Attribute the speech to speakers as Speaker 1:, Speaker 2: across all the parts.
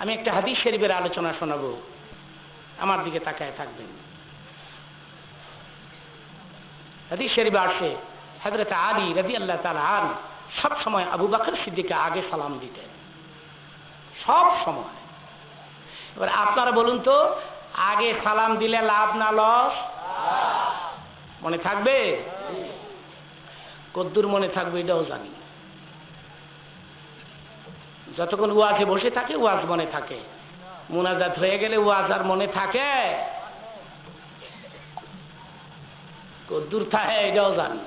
Speaker 1: আমি একটা হাদিস শরীফের আলোচনা শোনাবো, আমার দিকে তাকায় থাকবেন। হাদিস শরীফে আসে হযরত আলী রাদিয়াল্লাহু তাআলা আনহু সব সময় আবু বকর সিদ্দিককে আগে সালাম দিতেন, সব সময়। এবার আপনারা বলুন তো, আগে সালাম দিলে লাভ না লস? মনে থাকবে? কদ্দুর মনে থাকবে এটাও জানি। যতক্ষণ ওয়াজে বসে থাকে ওয়াজ মনে থাকে, মুনাজাত হয়ে গেলে ওয়াজ আর মনে থাকে? কদ্দুর থাকে এটাও জানি।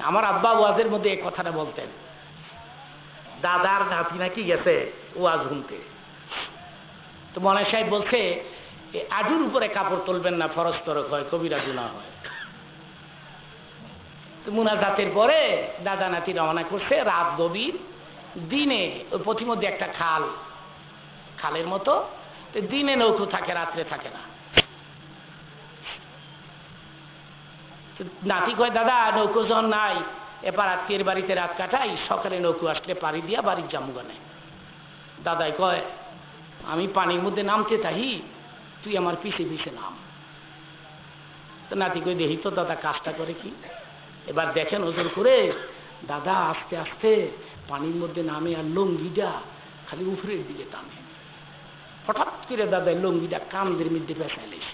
Speaker 1: আমার আব্বা ওয়াজের মধ্যে এই কথাটা বলতেন, দাদার নাতি নাকি গেছে ওয়াজ শুনতে, তো মনে সাহেব বলছে আজুর উপরে কাপড় তুলবেন না, ফরজ তরক হয়, কবিরা গুনাহ হয়। তো মুনাজাতের পরে দাদা নাতি রওনা করছে, রাত গভীর, দিনে ওই পথিমধ্যে একটা খালের মতো, দিনে নৌকো থাকে, রাত্রে থাকে না। নাতি কয়, দাদা নৌকো যখন নাই, এবার আত্মীয়ের বাড়িতে রাত কাটাই, সকালে নৌকো আসলে পাড়ি দিয়া বাড়ির জামুগানে। দাদাই কয়, আমি পানির মধ্যে নামতে তাহি, তুই আমার পিছে পিছে নাম। তো নাতি কই, দেখি তো দাদা কাজটা করে কি। এবার দেখেন ওজন করে দাদা আস্তে আস্তে পানির মধ্যে নামে, আর লঙ্গিটা খালি উপরের দিকে টানে। হঠাৎ করে দাদা লঙ্গিটা কামদের মধ্যে পেঁচাইলেছে।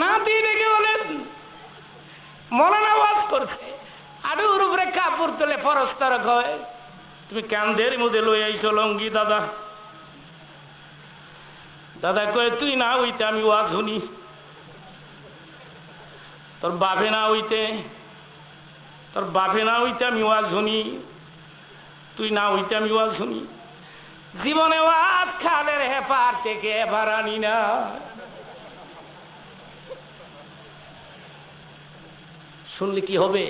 Speaker 1: নাতি দেখে বলেন, মৌলানা ওয়াজ করছে, আডুর উপরে কাপড় তোলে ফরজ তরক হয়, তুমি কামদের মধ্যে লই আইছো লঙ্গি দাদা। দাদা কয়ে, তুই না হইতে আমি ওয়াজ শুনি, তোর বাপে না হইতে আমি ওয়াজ শুনি, তুই না হইতে আমি ওয়াজ শুনি। জীবনে ওয়াজ খালের হেপার থেকে এবার আনি না। শুনলে কি হবে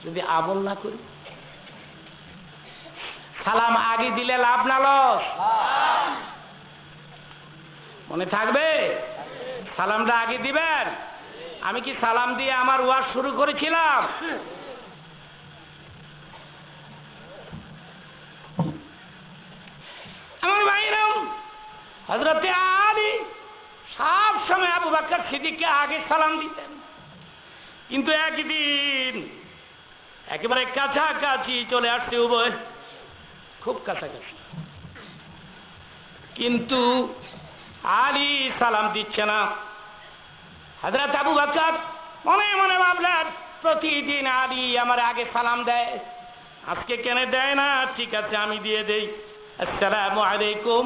Speaker 1: যদি আমল না করি? সালাম আগে দিলে লাভ না লস? মনে থাকবে? সালামটা আগে দিবেন। আমি কি সালাম দিয়ে আমার ওয়াজ শুরু করেছিলাম? আমার ভাইরাম, হযরতে আলী সব সময় আবু বকর সিদ্দিককে আগে সালাম দিতেন, কিন্তু একদিন একেবারে কাছাকাছি চলে আসছে উভয়, খুব কাছাকাছি, কিন্তু আলী সালাম দিচ্ছে না। হযরত আবু বকর মনে মনে ভাবলেন, প্রতিদিন আলী আমার আগে সালাম দেয়, আজকে কেন দেয় না? ঠিক আছে, আমি দিয়ে দেই। আসসালামু আলাইকুম।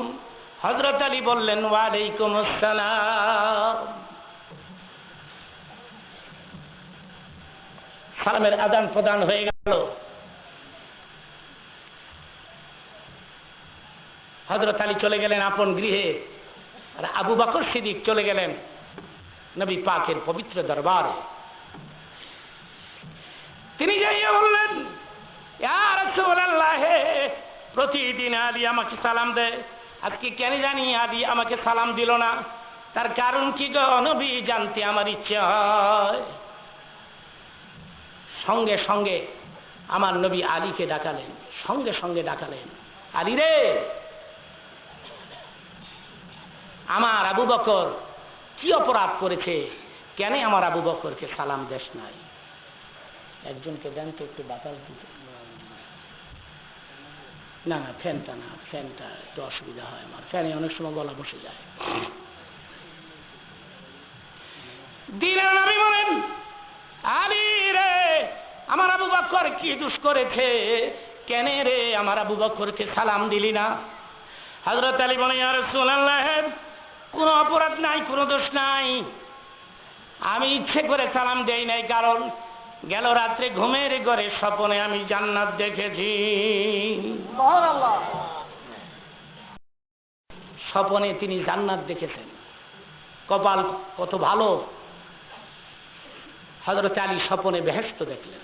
Speaker 1: হযরত আলী বললেন, ওয়ালাইকুম আসসালাম। সালামের আদান প্রদান হয়ে গেল। হযরত আলী চলে গেলেন আপন গৃহে, আর আবু বকর সিদ্দিক চলে গেলেন নবী পাকের পবিত্র দরবারে। তিনি যাইয়া বললেন, ইয়া রাসূলুল্লাহ, প্রতিদিন আলী আমাকে সালাম দেয়, আজকে কেন জানি আলী আমাকে সালাম দিল না, তার কারণ কি গো নবী? জানতে আমার ইচ্ছা হয়। সঙ্গে সঙ্গে আমার নবী আলীকে ডাকালেন, সঙ্গে সঙ্গে ডাকালেন, আলী রে, আমার আবু বকর কি অপরাধ করেছে? কেন আমার আবু বকরকে সালাম দেশ নাই? একজনকে দেন তো একটু বাতাস দিতে। না না, ফ্যানটা না, ফ্যানটা একটু অসুবিধা হয় আমার, ফ্যানে অনেক সময় গলা বসে যায়। দিনের নবী বলেন, আলী রে, আমার আবু বকর কি দোষ করেছে? কেন রে আমার আবু বকরকে সালাম দিলি না? হযরত আলী বলেন, ইয়া রাসূলুল্লাহ, কোনো অপরাধ নাই, কোনো দোষ নাই, আমি ইচ্ছে করে সালাম দেই নাই, কারণ গেল রাত্রে ঘুমের ঘরে স্বপ্নে আমি জান্নাত দেখেছি। স্বপ্নে তিনি জান্নাত দেখেছেন, কপাল কত ভালো। হযরত আলী স্বপ্নে বেহেশত দেখলেন।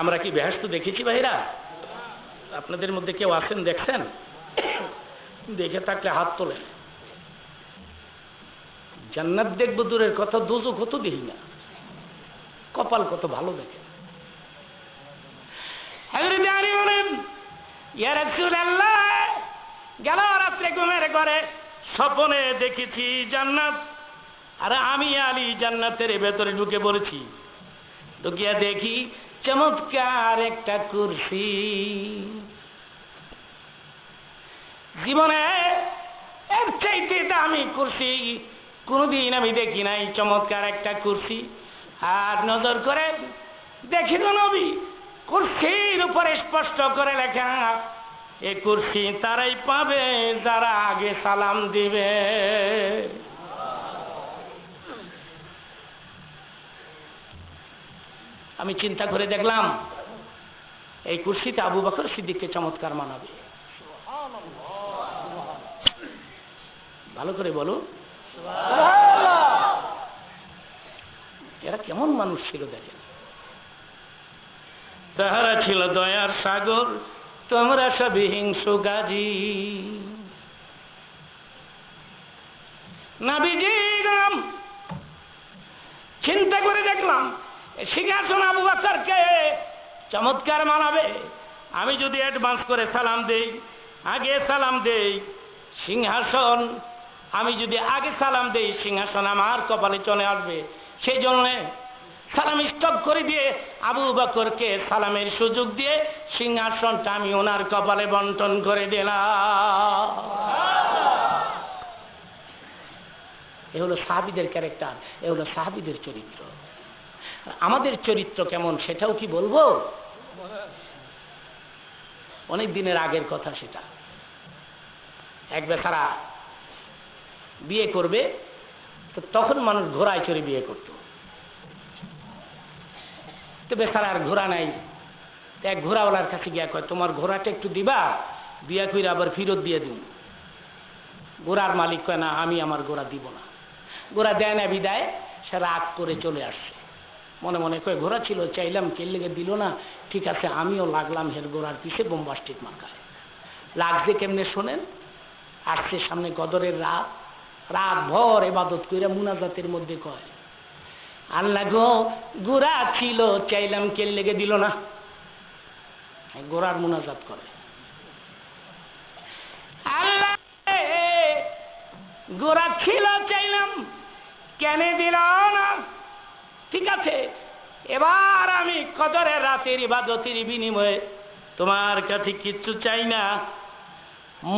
Speaker 1: আমরা কি বেহেশত দেখেছি ভাইরা? আপনাদের মধ্যে কেউ আছেন, দেখছেন? দেখে থাকলে হাত তোলেন। জান্নাত দেখবো দূরের কথা, দোজখ তো দেখি না, কপাল কত ভালো দেখে। হযরত আলী বলেন, ইয়া রাসূলুল্লাহ, গেল রাত্রে ঘুমের ঘরে স্বপ্নে দেখেছি জান্নাত, আর আমি আলী জান্নাতের ভেতরে ঢুকে পড়েছি। ঢুকিয়া দেখি চমৎকার একটা কুরসি। জীবনে এর চাইতে দামি কুরসি কোনদিন আমি দেখি নাই। চমৎকার একটা কুরসি। আর নজর করে দেখি তো নবী, কুরসির উপরে স্পষ্ট করে লেখা, এ কুরসি তারাই পাবে যারা আগে সালাম দিবে। আমি চিন্তা করে দেখলাম এই কুরসিতে আবু বকর সিদ্দিককে চমৎকার মানাবে। ভালো করে বলো, এরা কেমন মানুষ ছিল দেখেন। তাহারা ছিল দয়ার সাগর, তোমরা সবই হিংসু গাজী। নবীজি নাম চিন্তা করে দেখলাম সিংহাসন আবু বকরকে চমৎকার মানাবে। আমি যদি অ্যাডভান্স করে সালাম দেই, আগে সালাম দেই, সিংহাসন আমি যদি আগে সালাম দেই সিংহাসন আমার কপালে চলে আসবে। সেই জন্য সালাম স্টপ করে দিয়ে আবু বকরকে সালামের সুযোগ দিয়ে সিংহাসনটা আমি ওনার কপালে বন্টন করে দিলাম। এ হলো সাহাবীদের ক্যারেক্টার, এ হলো সাহাবীদের চরিত্র। আমাদের চরিত্র কেমন সেটাও কি বলবো? অনেক দিনের আগের কথা সেটা। এক বেচারা বিয়ে করবে, তো তখন মানুষ ঘোড়ায় চড়ে বিয়ে করত। তো বেচারা আর ঘোড়া নাই, এক ঘোড়াওয়ালার কাছে গিয়া কয়, তোমার ঘোড়াটা একটু দিবা, বিয়া করে আবার ফেরত দিয়ে দিন। ঘোড়ার মালিক কয়, না আমি আমার ঘোড়া দিব না। ঘোড়া দেয় না বিদায়, সে রাগ করে চলে আসছে। মনে মনে কয়, ঘোড়া ছিল চাইলাম কেল লেগে দিল না, ঠিক আছে আমিও লাগলাম হের ঘোড়ার পিছে বোম্বাস্টিক মার্কায়। লাগছে কেমনে শোনেন। আসছে সামনে কদরের রাত, রাত ভর ইবাদত কইরা মুনাজাতের মধ্যে কয়, আল্লাহ গো ঘোড়া ছিল চাইলাম কেল লেগে দিল না। ঘোড়ার মুনাজাত করে, আল্লাহ ঘোড়া ছিল চাইলাম কেন দিল না। ঠিক আছে, এবার আমি কদরের রাতের ইবাদতের বিনিময়ে তোমার কাছে কিচ্ছু চাই না।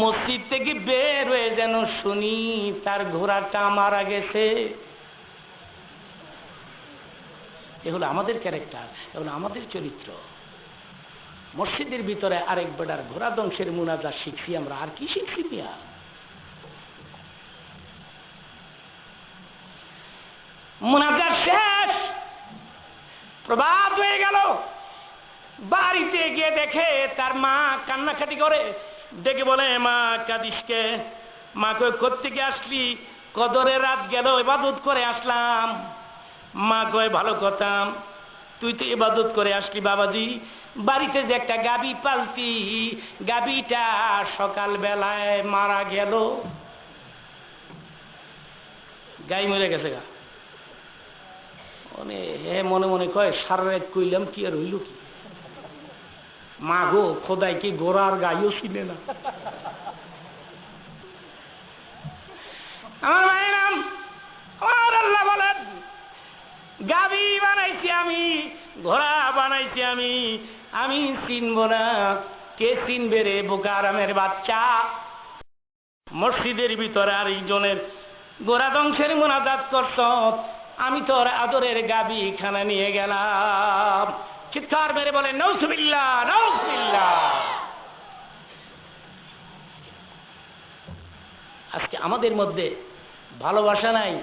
Speaker 1: মসজিদ থেকে বের হয়ে যেন শুনি তার ঘোড়াটা মারা গেছে। এ হলো আমাদের ক্যারেক্টার, এ হলো আমাদের চরিত্র। মসজিদের ভিতরে আরেক বেটার ঘোড়া ধ্বংসের মুনাজাত শিখছি আমরা, আর কি শিখছি মিয়া? মুনাজাত শেষ, প্রভাত হয়ে গেল। বাড়িতে গিয়ে দেখে তার মা কান্নাকাটি করে, ডেকে বলে, মা কাদিসকে? মা কই, কোত্থেকে আসলি? কদরের রাত গেল, ইবাদত করে আসলাম। মা কয়, ভালো কথা, তুই তো ইবাদত করে আসলি বাবাজি। বাড়িতে যে একটা গাবি পালতি, গাবিটা সকাল বেলায় মারা গেল। গাই মরে গেছে গা। মনে মনে কয়, সারা রাত কইলাম কি আর হইল কি? মা গো, খোদাই কি গোড়ার গাইও চিনে না। আমার মায়ের নাম, আমার আল্লাহ বলেন, গাবি বানাইছি আমি, ঘোড়া বানাইছি আমি, আমি চিনব না। কে চিনবে রে বোকা আরামের বাচ্চা? মসজিদের ভিতরে আর একজনের গোড়া ধ্বংসের মুনাজাত করছ, আমি তোর আদরের গাবি খানা নিয়ে গেলাম। চিৎকার মেরে বলে, নাউজুবিল্লাহ, নাউজুবিল্লাহ। আজকে আমাদের মধ্যে ভালোবাসা নাই,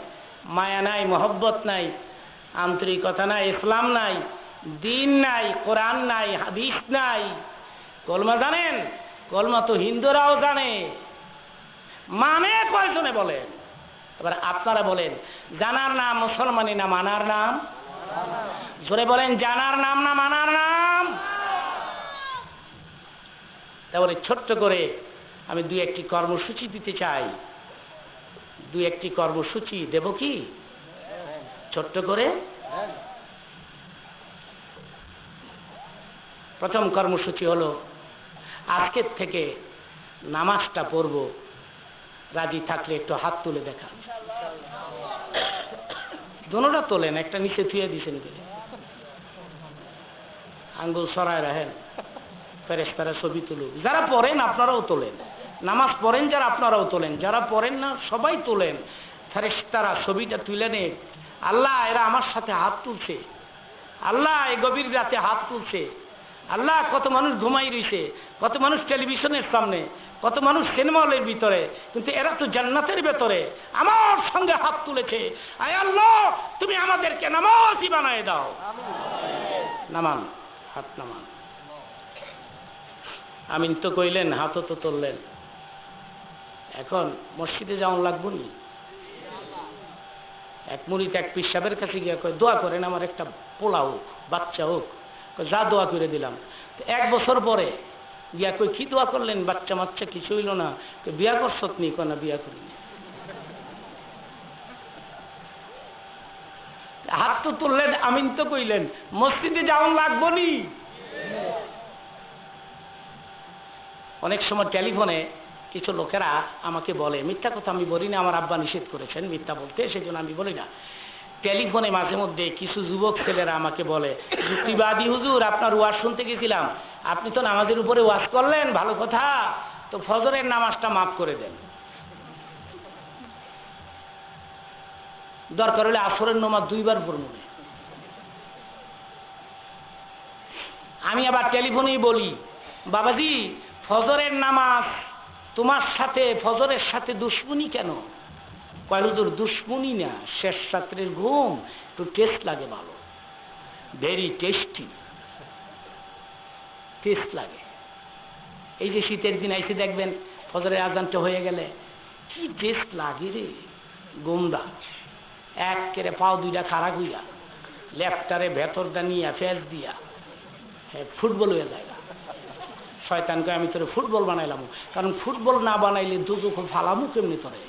Speaker 1: মায়া নাই, মহব্বত নাই, আন্তরিকতা নাই, ইসলাম নাই, দিন নাই, কোরআন নাই, হাদিস নাই। কলমা জানেন? কলমা তো হিন্দুরাও জানে, মানে কয়জনে বলেন? এবার আপনারা বলেন, জানার নাম মুসলমানি না মানার নাম? জোরে বলেন, জানার নাম না মানার নাম? তাহলে ছোট্ট করে আমি দুই একটি কর্মসূচি দিতে চাই। দুই একটি কর্মসূচি দেব কি ছোট্ট করে? প্রথম কর্মসূচি হলো আজকের থেকে নামাজটা পড়ব, রাজি থাকলে একটু হাত তুলে দেখা। দোনোটা তোলেন, একটা নিচে থুয়ে দিছেন বলে আঙ্গুল সরায় রাখেন, ফেরেশতারা ছবি তুলুক। যারা পড়েন আপনারাও তোলেন, নামাজ পড়েন যারা আপনারাও তোলেন, যারা পড়েন না সবাই তোলেন। ফেরেশতারা ছবিটা তুলে নেন। আল্লাহ এরা আমার সাথে হাত তুলছে, আল্লাহ এই গভীর রাতে হাত তুলছে, আল্লাহ কত মানুষ ঘুমাই রয়েছে, কত মানুষ টেলিভিশনের সামনে, কত মানুষ সিনেমা হলের ভিতরে, কিন্তু এরা তো জান্নাতের ভেতরে আমার সঙ্গে হাত তুলেছে। আয় আল্লাহ তুমি আমাদেরকে নামাজি বানায় দাও। নামান, হাত নামান। আমিন তো কইলেন, হাতও তো তুললেন। এখন মসজিদে যাওয়া লাগবো নি? এক মুরিদ এক পীর সাহেবের কাছে গিয়ে কয় দোয়া করেন আমার একটা পোলা হোক, বাচ্চা হোক। যা দোয়া করে দিলাম। 1 বছর পরে গিয়া কই কি দোয়া করলেন? বাচ্চা মাচ্চা কিছু হইল না। বিয়া করছত নি? কেন বিয়া করিনি। হাত তো তুললেন, আমিন তো কইলেন, মসজিদে যাওয়া লাগবো নি? অনেক সময় টেলিফোনে কিছু লোকেরা আমাকে বলে, মিথ্যা কথা আমি বলি না, আমার আব্বা নিষেধ করেছেন মিথ্যা বলতে, সেজন্য আমি বলি না। টেলিফোনে মাঝে মধ্যে কিছু যুবক ছেলেরা আমাকে বলে, যুক্তিবাদী হুজুর আপনার ওয়াজ শুনতে গেছিলাম, আপনি তো নামাজের উপরে ওয়াজ করলেন, ভালো কথা, তো ফজরের নামাজটা মাফ করে দেন, দরকার হলে আসরের নামাজ 2 বার পড়ব। আমি আবার টেলিফোনেই বলি, বাবাজি ফজরের নামাজ তোমার সাথে, ফজরের সাথে দুশ্মনী কেন? কয় হুজুর দুশ্মনী না, শেষ রাত্রের ঘুম একটু টেস্ট লাগে, ভালো, ভেরি টেস্টি, টেস্ট লাগে। এই যে শীতের দিন আইসে দেখবেন ফজরের আজানটা হয়ে গেলে কি টেস্ট লাগে রে, গোমদা এক কেড়ে পাও 2টা খাড়া গুইয়া, লেফটারে ভেতরটা নিয়ে ফেস দিয়া ফুটবল হয়ে যায়। শয়তানকে আমি তোরে ফুটবল বানাইলাম, কারণ ফুটবল না বানাইলে দুজো ফালামু কেমনি তোরে।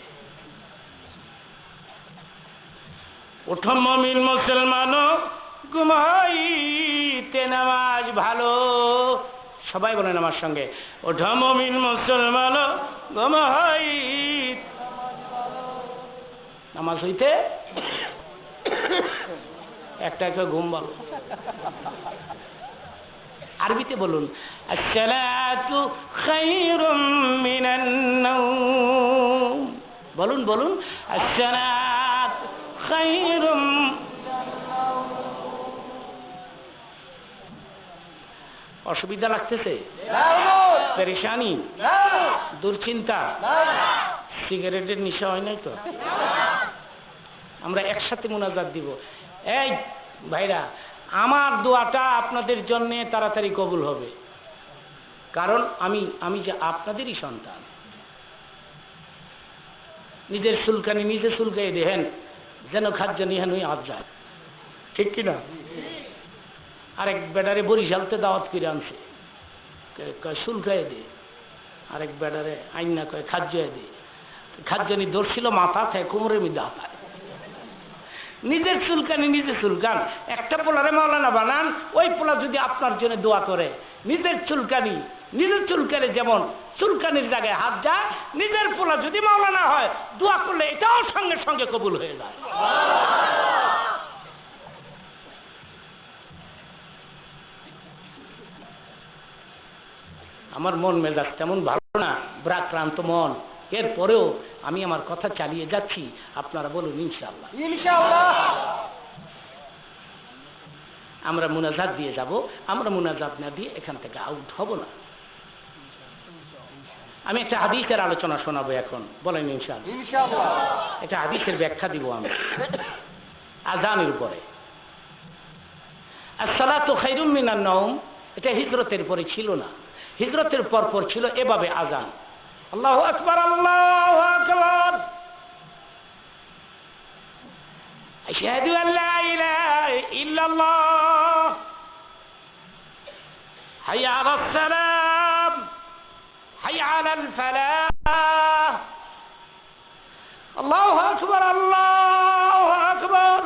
Speaker 1: ওঠো মুমিন মুসলমান ঘুমাইতে নামাজ ভালো, সবাই বলেন আমার সঙ্গে, ওঠো মুমিন মুসলমান ঘুমাই নামাজ হইতে একটা একটা ঘুম ভালো। আরবিতে বলুন, আসসালাতু খায়রুম মিনান নাওম। বলুন বলুন, আসসালাত খায়রুম। অসুবিধা লাগতেছে? পেরেশানি, দুশ্চিন্তা, সিগারেটের নেশা হয় নাই তো? আমরা একসাথে মুনাজাত দিব। এই ভাইরা, আমার দোয়াটা আপনাদের জন্য তাড়াতাড়ি কবুল হবে, কারণ আমি যে আপনাদেরই সন্তান। নিজের চুলকানি নিজে চুলকাই দেখেন, যেন খাদ্য নিহান হয়ে আজ যায়, ঠিক কিনা? আরেক বেডারে বরিশালতে দাওয়াত করে আনছে, চুলকাই দে। আরেক বেডারে আইনা কয় খাদ্য দে। খাদ্যনি ধরছিল মাথা থেকে কোমরের মধ্যে হাতায়। নিজের চুলকানি নিজে চুলকান। একটা পোলারে মাওলানা বানান, ওই পোলা যদি আপনার জন্য দোয়া করে, নিজের চুলকানি যেমন চুলকানির জায়গায় হাত যায়, নিজের পোলা যদি মাওলানা হয়, দোয়া করলে এটাও সঙ্গে সঙ্গে কবুল হয়ে যায়। আমার মন মেজাজ তেমন ভালো না, ব্রাক্রান্ত মন, এরপরেও আমি আমার কথা চালিয়ে যাচ্ছি। আপনারা বলুন ইনশাআল্লাহ। ইনশাআল্লাহ আমরা মুনাজাত দিয়ে যাব। আমরা মুনাজাত না দিয়ে এখান থেকে আউট হব না। আমি একটা হাদিসের আলোচনা শোনাবো এখন, বলেন ইনশাআল্লাহ। ইনশাআল্লাহ একটা হাদিসের ব্যাখ্যা দিব আমি আযানের উপরে। আসসালাতু খায়রুম মিনান নাওম, এটা হিজরতের পরে ছিল না, হিজরতের পর ছিল এভাবে আযান। আল্লাহু আকবার, আল্লাহু আকবার, আশহাদু আল্লা ইলাহা ইল্লাল্লাহ, হাইয়া আলাস সালাম, হাইয়া আলাল ফালাহ, আল্লাহু আকবার, আল্লাহু আকবার।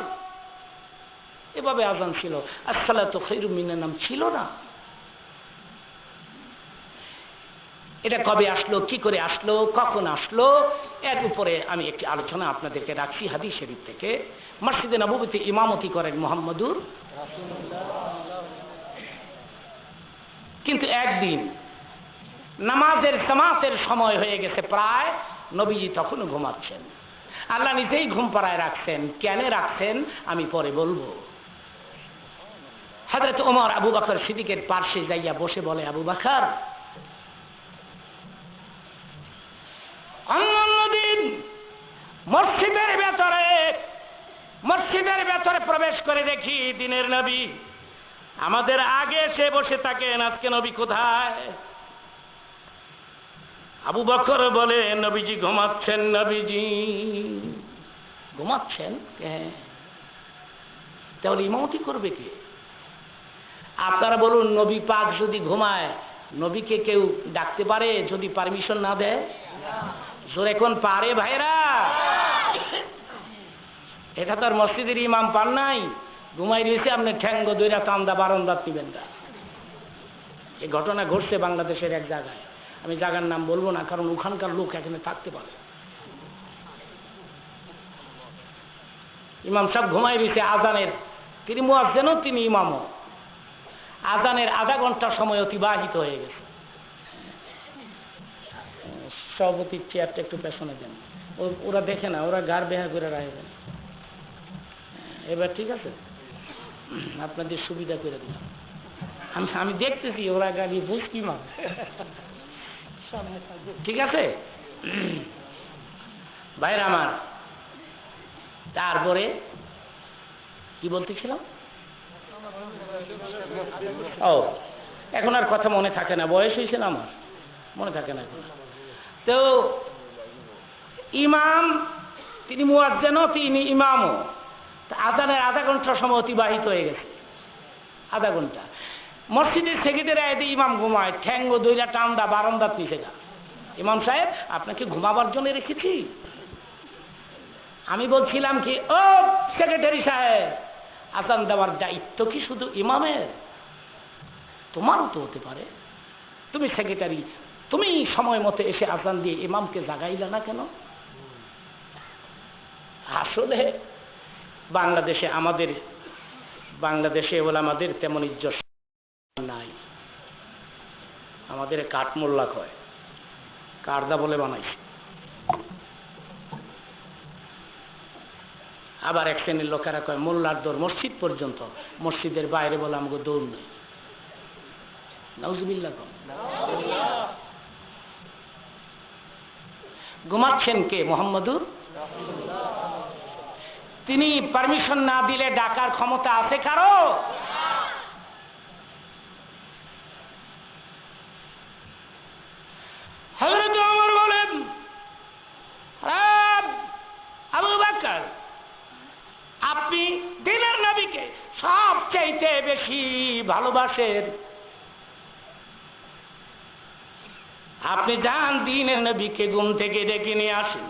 Speaker 1: এভাবে আযান ছিল। আসসালাতু খায়রুম মিনান নাওম ছিল না। এটা কবে আসলো, কি করে আসলো, কখন আসলো, এর উপরে আমি একটি আলোচনা আপনাদেরকে রাখছি হাদিস শরীফ থেকে। মসজিদে নববীতে ইমামতি করেন মুহাম্মদুর কিন্তু একদিন নামাজের জামাতের সময় হয়ে গেছে প্রায়, নবীজি তখনও ঘুমাচ্ছেন। আল্লাহ নিজেই ঘুম পাড়ায় রাখছেন। কেন রাখছেন আমি পরে বলবো। হযরত ওমর আবু বকর সিদ্দিকের পাশে যাইয়া বসে বলে, আবু বকর, অন্যদিন মসজিদের ভেতরে প্রবেশ করে দেখি দিনের নবী আমাদের আগে এসে বসে থাকেন, আজকে নবী কোথায়? আবু বকর বলে, নবীজি ঘুমাচ্ছেন। নবীজি ঘুমাচ্ছেন? তাহলে ইমামতি করবে কে? আপনারা বলুন, নবী পাক যদি ঘুমায়, নবীকে কেউ ডাকতে পারে যদি পারমিশন না দেয়? জোরে কোন পারে ভাইরা? এটা তো আর মসজিদের ইমাম পান নাই, ঘুমাই রয়েছে, আপনি ঠ্যাঙ্গ দইরা কান্দা বারান্দাত নিবেন না। এই ঘটনা ঘটছে বাংলাদেশের এক জায়গায়, আমি জায়গার নাম বলবো না, কারণ ওখানকার লোক এখানে থাকতে পারে। ইমাম সাহেব ঘুমাই রয়েছে আজানের, তিনি মুয়াজ্জিনও তিনি ইমামও। আজানের আধা ঘন্টা সময় অতিবাহিত হয়ে গেছে। সভাপতির চেয়ারটা একটু পেছনে দেন, ওরা দেখে না, ওরা গার বেহা করে রাখবেন। এবার ঠিক আছে, আপনাদের সুবিধা করে দিন। আমি দেখতেছি ওরা গাড়ি বুঝকি মা, ঠিক আছে ভাইরা আমার। তারপরে কি বলতেছিলাম? ও, এখন আর কথা মনে থাকে না, বয়স হয়েছে না আমার, মনে থাকে না এখন। তো ইমাম তিনি মুয়াজ্জিনও তিনি ইমামও। আজানের আধা ঘন্টা সময় অতিবাহিত হয়ে গেছে, আধা ঘন্টা। মসজিদের সেক্রেটারি আইতে ইমাম ঘুমায়, ঠ্যাঙ্গ দইরা টান্দা বারান্দাত নিচে গা। ইমাম সাহেব, আপনাকে ঘুমাবার জন্য রেখেছি। আমি বলছিলাম কি, ও সেক্রেটারি সাহেব, আজান দেওয়ার দায়িত্ব কি শুধু ইমামের? তোমারও তো হতে পারে। তুমি সেক্রেটারি, তুমি সময় মতো এসে আজান দিয়ে ইমামকে জাগাইলা না কেন? আসলে বাংলাদেশে ওলামাদের তেমন ইজ্জত নাই। আমাদের কাঠমোল্লা কয়, কারদা বলে বানাইছে। আবার এক শ্রেণীর লোকেরা কয় মোল্লার দৌড় মসজিদ পর্যন্ত, মসজিদের বাইরে বলে আমাকে দৌড় নেই। নাউজুবিল্লাহ। ঘুমাচ্ছেন কে? মুহাম্মদুর। তিনি পারমিশন না দিলে ডাকার ক্ষমতা আছে কারো? হযরত ওমর বলেন, আবু বকর, আপনি দিনের নবীকে সবচাইতে বেশি ভালোবাসেন, আপনি যান দিনের নবীকে ঘুম থেকে ডেকে নিয়ে আসেন।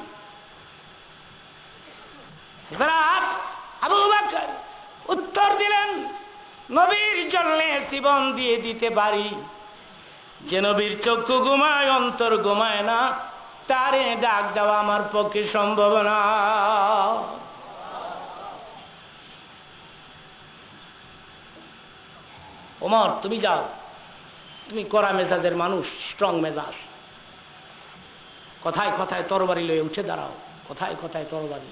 Speaker 1: আবু বকর উত্তর দিলেন, নবীর জন্য জীবন দিয়ে দিতে পারি। যে নবীর চক্ষু ঘুমায়, অন্তর ঘুমায় না, তারে ডাক দেওয়া আমার পক্ষে সম্ভব না। ওমর, তুমি যাও, তুমি কড়া মেজাজের মানুষ, স্ট্রং মেজাজ, কথায় কথায় তরবারি লয়ে উঠে দাঁড়াও, কথায় কথায় তরবারি।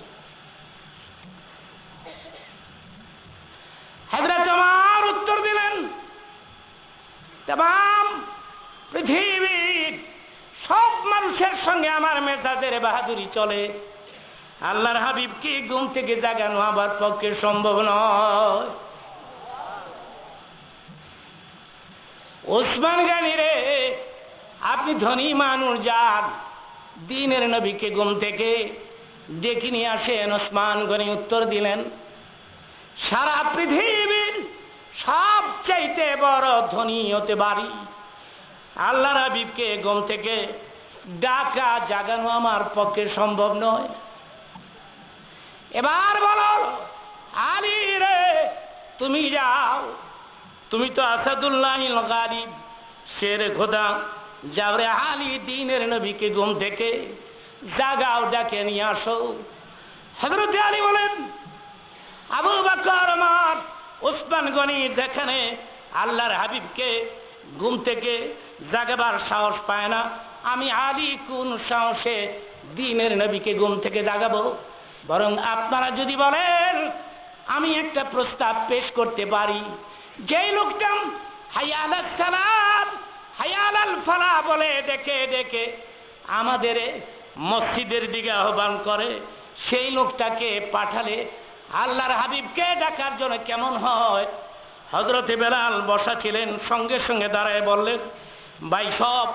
Speaker 1: হযরত ওমর উত্তর দিলেন, तमाम পৃথিবীর সব মানুষের সঙ্গে আমার মেজাজের বাহাদুরি চলে, আল্লাহর হাবিবকে ঘুম থেকে জাগানো আমার পক্ষে সম্ভব নয়। ওসমান গনি রে, আপনি ধনী মানুষ, যান দিনের নবীকে ঘুম থেকে ডেকে নিয়ে আসেন। ওসমান গনি উত্তর দিলেন, সারা পৃথিবীর সবচাইতে বড় ধনী হতে পারি, আল্লাহর হাবিবকে ঘুম থেকে ডাকা জাগানো আমার পক্ষে সম্ভব নয়। এবার বলো, আলী রে, তুমি যাও, তুমি তো আসাদুল্লাহিল গালিব, শের খোদা, যাও রে আলী, দ্বীনের নবীকে ঘুম থেকে জাগাও, ডাকে নিয়ে আসো। হযরত আলী বলেন, আবু বকর, ওমর, ওসমান গনি যেখানে আল্লাহর হাবিবকে ঘুম থেকে জাগাবার সাহস পায় না, আমি আলী কোন সাহসে দ্বীনের নবীকে ঘুম থেকে জাগাবো? বরং আপনারা যদি বলেন, আমি একটা প্রস্তাব পেশ করতে পারি, যেই লোকটা হাইয়া আলাস সালাত, হাইয়া আলাল ফালাহ বলে ডেকে ডেকে আমাদের মসজিদের দিকে আহ্বান করে, সেই লোকটাকে পাঠালে আল্লাহর হাবিবকে ডাকার জন্য কেমন হয়? হযরতে বেলাল বসা ছিলেন, সঙ্গে সঙ্গে দাঁড়ায় বললেন, ভাই, সব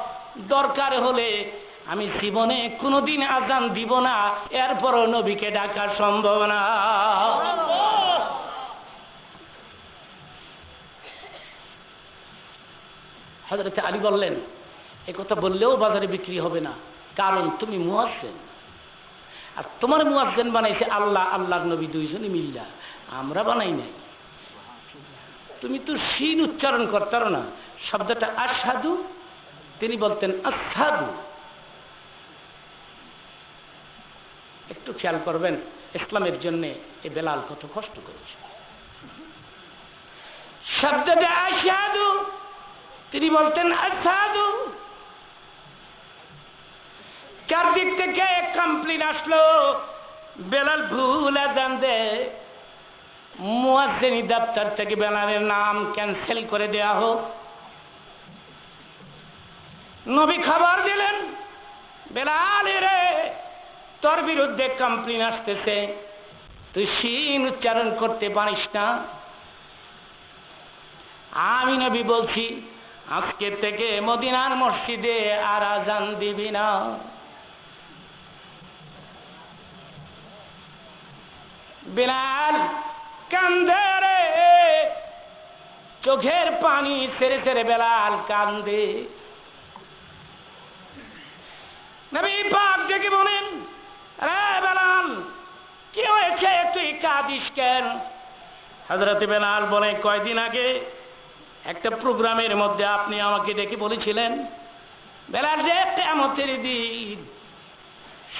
Speaker 1: দরকার হলে আমি জীবনে কোনোদিন আজান দিব না, এরপরও নবীকে ডাকা সম্ভব না। হযরতে আলী বললেন, এ কথা বললেও বাজারে বিক্রি হবে না, কারণ তুমি মুয়াজ্জিন, আর তোমার মুয়াজ্জিন বানাইছে আল্লাহ, আল্লাহর নবী দুইজনই মিল্লা, আমরা বানাই নাই। তুমি তো শিন উচ্চারণ করতে না, শব্দটা আশহাদু, তিনি বলতেন আশহাদু। একটু খেয়াল করবেন, ইসলামের জন্য এই বেলাল কত কষ্ট করেছে। শব্দটা আশহাদু, তিনি বলতেন আশহাদু। চারদিক থেকে কমপ্লেন আসলো, বেলাল ভুল আযান দেয়, মুয়াজ্জিনি দপ্তর থেকে বেলালের নাম ক্যান্সেল করে দেয়া হোক। নবী খবর দিলেন, বেলাল রে, তোর বিরুদ্ধে কমপ্লেন আসতেছে, তুই শিন উচ্চারণ করতে পারিস না। আমি নবী বলছি, আজকে থেকে মদিনার মসজিদে আর আযান দিবি না। বেলাল কান্দে রে, চোখের পানি ছেড়ে ছেড়ে বেলাল কান্দে। নবী পাক ডেকে বলেন, রে বেলাল, কি হয়েছে, তুই কাঁদিস কেন? হযরত বেলাল বলে, কয়দিন আগে একটা প্রোগ্রামের মধ্যে আপনি আমাকে ডেকে বলেছিলেন, বেলাল রে, কিয়ামতের দিন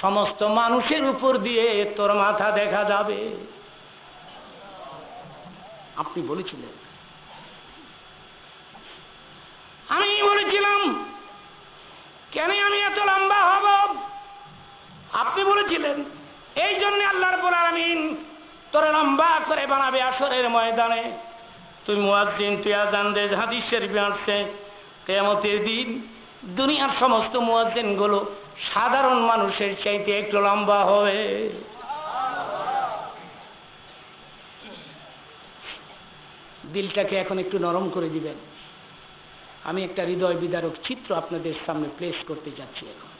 Speaker 1: সমস্ত মানুষের উপর দিয়ে তোর মাথা দেখা যাবে, আপনি বলেছিলেন। আমি বলেছিলাম, কেন আমি এত লম্বা হব? আপনি বলেছিলেন, এই জন্য আল্লাহ রাব্বুল আলামিন তোর লম্বা করে বানাবে আসরের ময়দানে। তুই মুয়াজ্জিন, তুই আযান দে, হাদিস শরীফে আসছে কিয়ামতের দিন দুনিয়ার সমস্ত মুয়াজ্জিন গুলো সাধারণ মানুষের চাইতে একটু লম্বা হবে। দিলটাকে এখন একটু নরম করে দিবেন। আমি একটা হৃদয় বিদারক চিত্র আপনাদের সামনে প্লেস করতে যাচ্ছি এখন।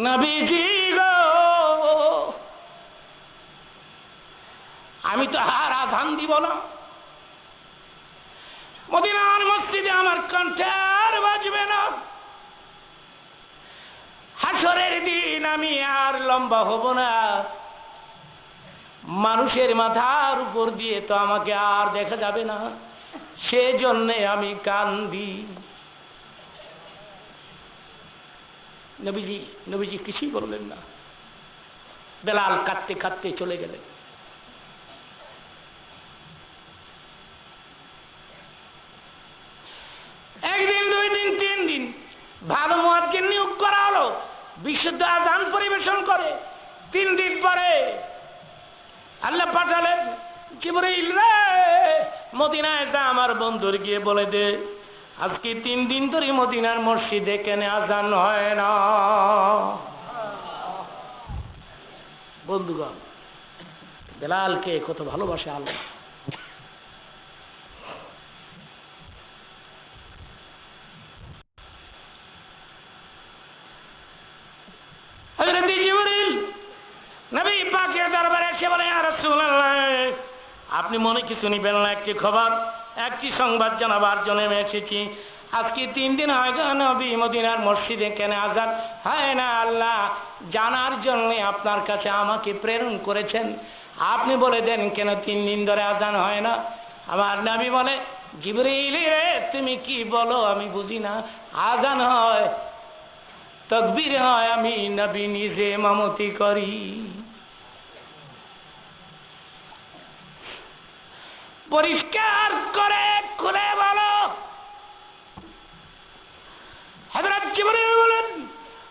Speaker 1: নবীজি গো, আমি তো আর আযান দিব না, মদিনার মসজিদে আমার কণ্ঠে আর বাজবে না। হাসরের দিন আমি আর লম্বা হব না, মানুষের মাথার উপর দিয়ে তো আমাকে আর দেখা যাবে না, সেজন্য আমি কান্দি। নবীজি কিছুই বললেন না। বেলাল কাঁদতে কাঁদতে চলে গেলেন। একদিন, 2 দিন, 3 দিন ভালো মুয়াজ্জিন নিয়োগ করা হলো, বিশুদ্ধ আযান পরিবেশন করে। 3 দিন পরে আল্লাহ পাঠালেন, জিবরাইল রে, মদিনায় যা আমার বন্ধুর গিয়ে বলে দে, আজকে 3 দিন ধরে মদিনার মসজিদে কেন আযান হয় না। বন্ধুগণ, বেলালকে কত ভালোবাসে আল্লাহ। হযরত জিবরাইল নবী পাকের দরবারে এসে বলে, ইয়া রাসূলুল্লাহ, আপনি মনে কিছু নিবেন না, একটি খবর, একটি সংবাদ জানাবার জন্য আমি এসেছি। আজকে 3 দিন হয়ে গেল নবী মদিনার মসজিদে কেন আযান হয় না, আল্লাহ জানার জন্য আপনার কাছে আমাকে প্রেরণ করেছেন। আপনি বলে দেন কেন 3 দিন ধরে আযান হয় না। আমার নবী বলে, জিবরিল রে তুমি কি বলো আমি বুঝি না। আজান হয়, তাকবীর হয়, আমি নবী নিজে ইমামতি করি। পরিষ্কার করে খুলে বলো। হযরত জিবরিল বলেন,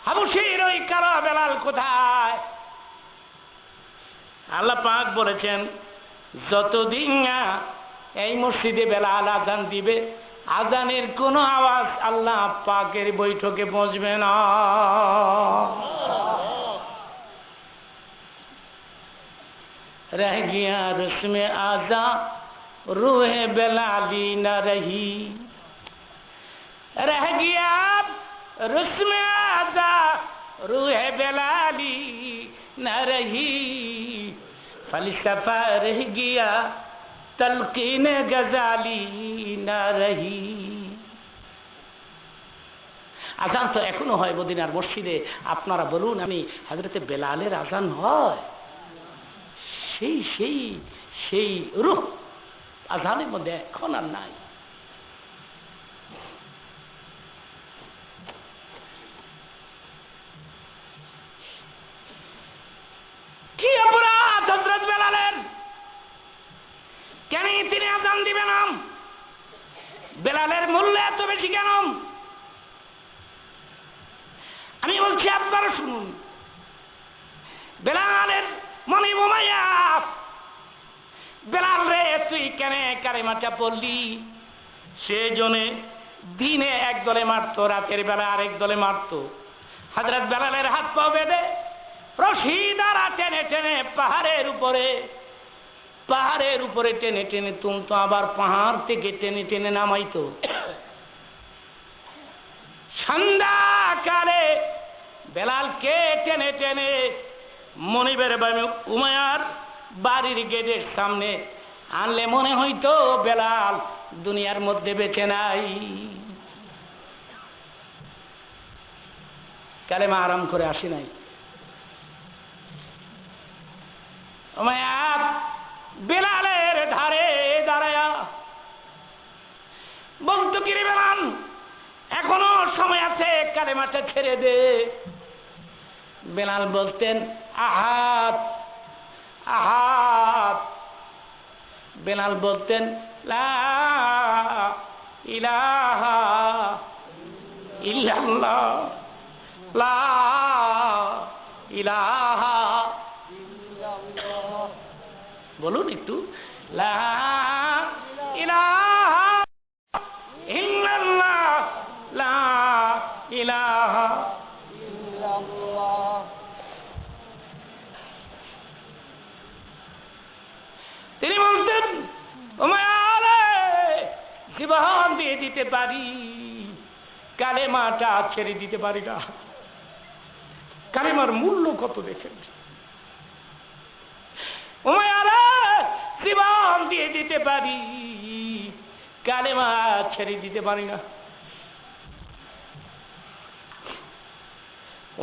Speaker 1: হাবশীর ওই কালো বেলাল কোথায়? আল্লাহ পাক বলেছেন, যতদিন না এই মসজিদে বেলাল আজান দিবে, আজানের কোনো আওয়াজ আল্লাহ পাকের বৈঠকে পৌঁছবে না। रह गया रस्म आजा रूह बेलाली न रही, रह गया रस्म आजा रूह बेलाली न रही, फलसफा रह गया तलकीन गजाली न रही। আজান তো এখনো হয় মদিনার মসজিদে। আপনারা বলুন, আমি হযরতে বেলালের আজান হয়? সেই সেই সেই রূহ আজানের মধ্যে এখন আর নাই। কি অপরাধ হযরত বেলালের? কেন তিনি আজান দিবেন? বেলালের মূল্য এত বেশি কেন? আমি বলছি, আপনারা শুনুন। বেলালের মনে উমাইয়া, বেলাল রে তুই কেন কালেমাটা পড়লি? সে জনে দিনে এক দলে মারতো, রাতের বেলা আরেক দলে মারতো। হযরত বেলালের হাত পা বেঁধে রশি দ্বারা টেনে টেনে পাহাড়ের উপরে টেনে টেনে তুমতো, আবার পাহাড় থেকে টেনে টেনে নামাইতো। সন্ধ্যাকালে বেলালকে টেনে টেনে মনিবের উমায়ার বাড়ির গেটের সামনে আনলে মনে হইতো বেলাল দুনিয়ার মধ্যে বেঁচে নাই। কালেমা আরাম করে আসি নাই। উমায়ার বেলালের ধারে দাঁড়ায়া বলতো, কি রে বেলাল, এখনো সময় আছে, কালেমাটা ছেড়ে দে। বেলাল বলতেন, আহাত আহাত। বেলাল বলতেন, লা ইলাহা ইল্লাল্লাহ, লা ইলাহা ইল্লাল্লাহ। বলুন একটু, লা ইলাহা ইল্লাল্লাহ, লা ইলাহা ইল্লাল্লাহ। তিনি বলতেন, উমাইয়া জীবন দিয়ে দিতে পারি, কালেমাটা ছেড়ে দিতে পারি না। কালেমার মূল্য কত দেখেন। উমাইয়া জীবন দিয়ে দিতে পারি, কালেমা ছেড়ে দিতে পারি না।